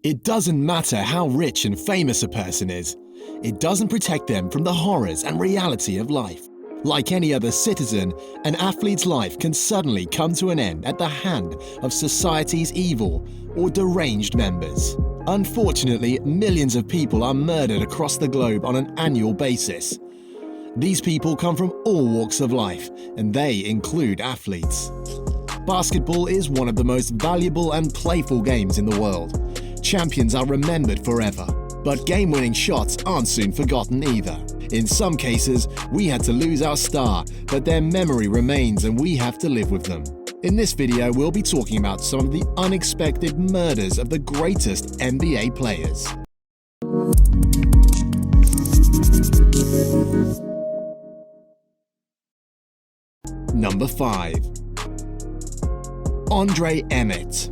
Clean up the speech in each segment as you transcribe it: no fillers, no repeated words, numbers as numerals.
It doesn't matter how rich and famous a person is. It doesn't protect them from the horrors and reality of life. Like any other citizen, an athlete's life can suddenly come to an end at the hand of society's evil or deranged members. Unfortunately, millions of people are murdered across the globe on an annual basis. These people come from all walks of life, and they include athletes. Basketball is one of the most valuable and playful games in the world. Champions are remembered forever, but game-winning shots aren't soon forgotten either. In some cases, we had to lose our star, but their memory remains and we have to live with them. In this video, we'll be talking about some of the unexpected murders of the greatest NBA players. Number 5. Emmett.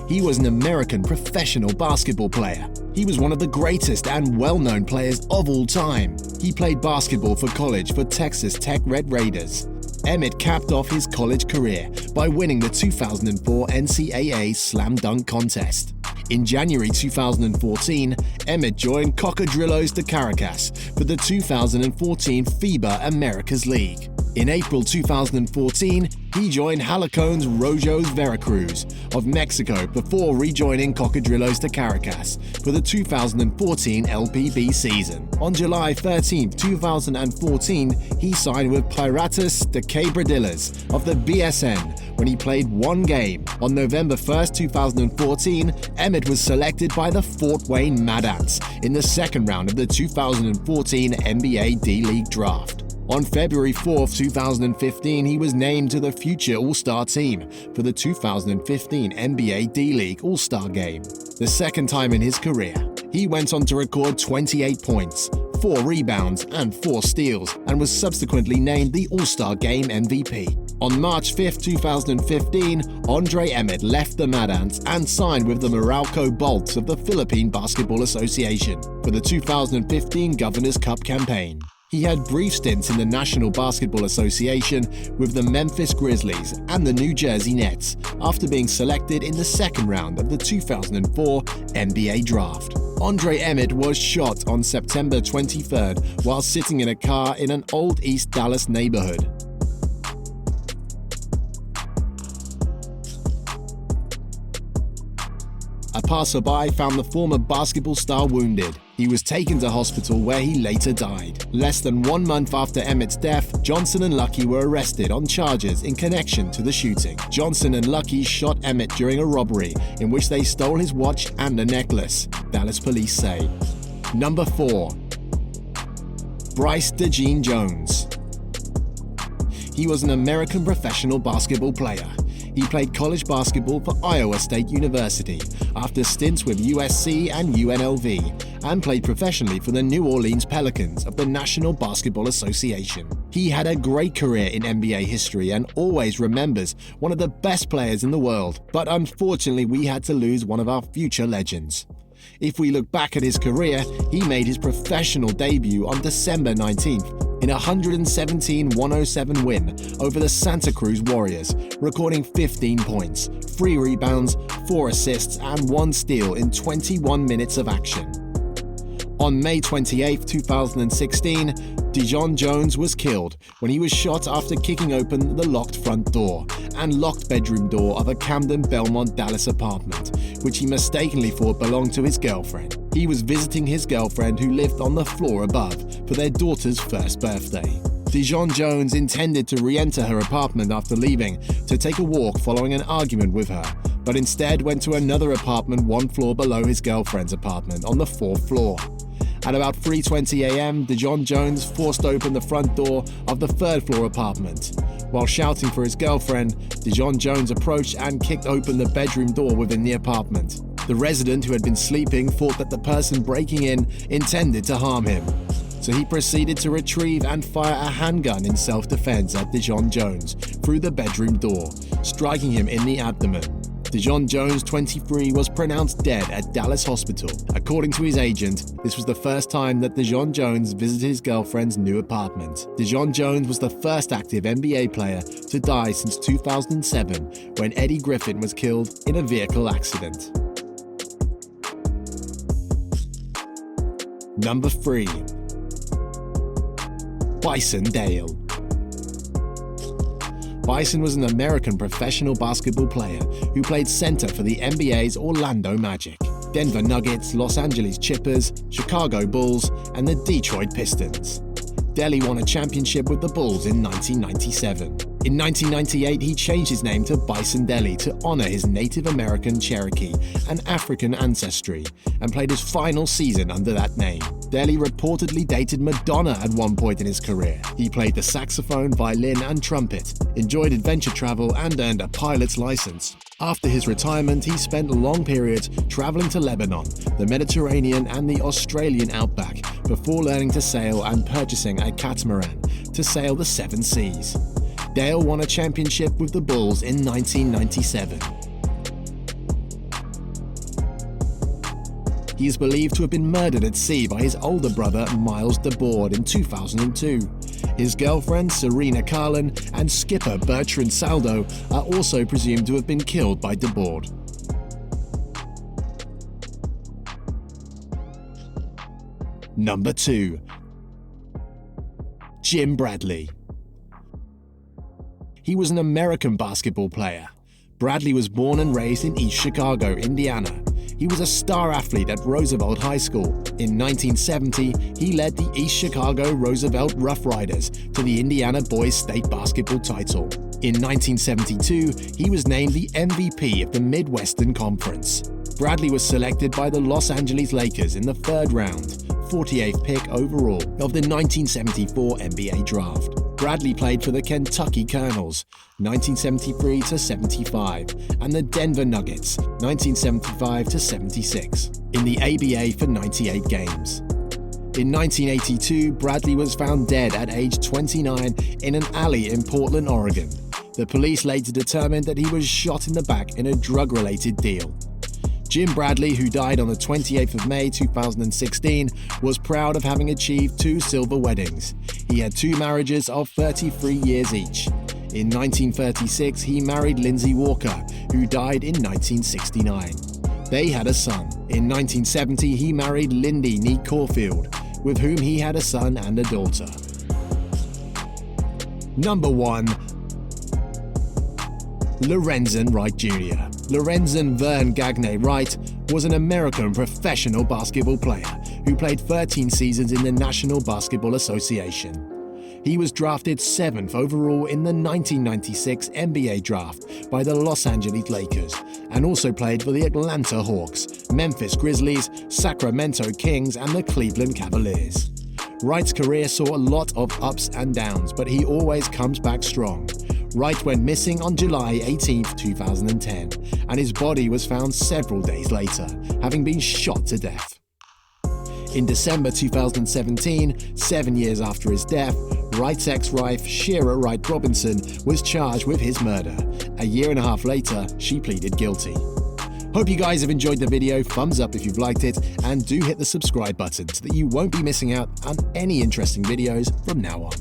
He was an American professional basketball player. He was one of the greatest and well-known players of all time. He played basketball for college for Texas Tech Red Raiders. Emmett capped off his college career by winning the 2004 NCAA Slam Dunk Contest. In January 2014, Emmett joined Cocodrilos de Caracas for the 2014 FIBA Americas League. In April 2014, he joined Halicones Rojos Veracruz of Mexico before rejoining Cocodrilos de Caracas for the 2014 LPB season. On July 13, 2014, he signed with Piratas de Quebradillas of the BSN when he played one game. On November 1, 2014, Emmett was selected by the Fort Wayne Mad Ants in the second round of the 2014 NBA D-League draft. On February 4, 2015, he was named to the future All-Star team for the 2015 NBA D-League All-Star Game. The second time in his career, he went on to record 28 points, 4 rebounds, and 4 steals, and was subsequently named the All-Star Game MVP. On March 5, 2015, Emmett left the Mad Ants and signed with the Meralco Bolts of the Philippine Basketball Association for the 2015 Governor's Cup campaign. He had brief stints in the National Basketball Association with the Memphis Grizzlies and the New Jersey Nets after being selected in the second round of the 2004 NBA Draft. Emmett was shot on September 23rd while sitting in a car in an old East Dallas neighborhood. A passerby found the former basketball star wounded. He was taken to hospital where he later died. Less than 1 month after Emmett's death, Johnson and Lucky were arrested on charges in connection to the shooting. Johnson and Lucky shot Emmett during a robbery in which they stole his watch and a necklace, Dallas police say. Number 4. Brice Dejean-Jones. He was an American professional basketball player. He played college basketball for Iowa State University after stints with USC and UNLV, and played professionally for the New Orleans Pelicans of the National Basketball Association. He had a great career in NBA history and always remembers one of the best players in the world, but unfortunately we had to lose one of our future legends. If we look back at his career, he made his professional debut on December 19th in a 117-107 win over the Santa Cruz Warriors, recording 15 points, 3 rebounds, 4 assists, and 1 steal in 21 minutes of action. On May 28, 2016, Dejean-Jones was killed when he was shot after kicking open the locked front door and locked bedroom door of a Camden Belmont Dallas apartment, which he mistakenly thought belonged to his girlfriend. He was visiting his girlfriend who lived on the floor above for their daughter's first birthday. Dejean-Jones intended to re-enter her apartment after leaving to take a walk following an argument with her, but instead went to another apartment 1 floor below his girlfriend's apartment on the 4th floor. At about 3:20 a.m., Dejean-Jones forced open the front door of the 3rd floor apartment. While shouting for his girlfriend, Dejean-Jones approached and kicked open the bedroom door within the apartment. The resident who had been sleeping thought that the person breaking in intended to harm him, so he proceeded to retrieve and fire a handgun in self-defense at Dejean-Jones through the bedroom door, striking him in the abdomen. Dejean-Jones, 23, was pronounced dead at Dallas Hospital. According to his agent, this was the first time that Dejean-Jones visited his girlfriend's new apartment. Dejean-Jones was the first active NBA player to die since 2007, when Eddie Griffin was killed in a vehicle accident. Number 3. Bison Dale. Bison was an American professional basketball player who played center for the NBA's Orlando Magic, Denver Nuggets, Los Angeles Clippers, Chicago Bulls, and the Detroit Pistons. Dele won a championship with the Bulls in 1997. In 1998, he changed his name to Bison Dele to honor his Native American, Cherokee, and African ancestry, and played his final season under that name. Dele reportedly dated Madonna at one point in his career. He played the saxophone, violin, and trumpet, enjoyed adventure travel, and earned a pilot's license. After his retirement, he spent long periods traveling to Lebanon, the Mediterranean, and the Australian outback before learning to sail and purchasing a catamaran to sail the 7 seas. Dale won a championship with the Bulls in 1997. He is believed to have been murdered at sea by his older brother Miles DeBoard in 2002. His girlfriend Serena Carlin and skipper Bertrand Saldo are also presumed to have been killed by DeBoard. Number 2. Jim Bradley. He was an American basketball player. Bradley was born and raised in East Chicago, Indiana. He was a star athlete at Roosevelt High School. In 1970, he led the East Chicago Roosevelt Rough Riders to the Indiana Boys State Basketball title. In 1972, he was named the MVP of the Midwestern Conference. Bradley was selected by the Los Angeles Lakers in the 3rd round, 48th pick overall, of the 1974 NBA Draft. Bradley played for the Kentucky Colonels, 1973 to 75, and the Denver Nuggets, 1975 to 76, in the ABA for 98 games. In 1982, Bradley was found dead at age 29 in an alley in Portland, Oregon. The police later determined that he was shot in the back in a drug-related deal. Jim Bradley, who died on the 28th of May 2016, was proud of having achieved 2 silver weddings. He had 2 marriages of 33 years each. In 1936, he married Lindsay Walker, who died in 1969. They had a son. In 1970, he married Lindy Nee Caulfield, with whom he had a son and a daughter. Number 1. Lorenzen Wright Jr. Lorenzen Vern Gagne Wright was an American professional basketball player who played 13 seasons in the National Basketball Association. He was drafted 7th overall in the 1996 NBA Draft by the Los Angeles Lakers and also played for the Atlanta Hawks, Memphis Grizzlies, Sacramento Kings, and the Cleveland Cavaliers. Wright's career saw a lot of ups and downs, but he always comes back strong. Wright went missing on July 18, 2010, and his body was found several days later, having been shot to death. In December 2017, 7 years after his death, Wright's ex-wife, Shira Wright Robinson, was charged with his murder. A year and a half later, she pleaded guilty. Hope you guys have enjoyed the video. Thumbs up if you've liked it, and do hit the subscribe button so that you won't be missing out on any interesting videos from now on.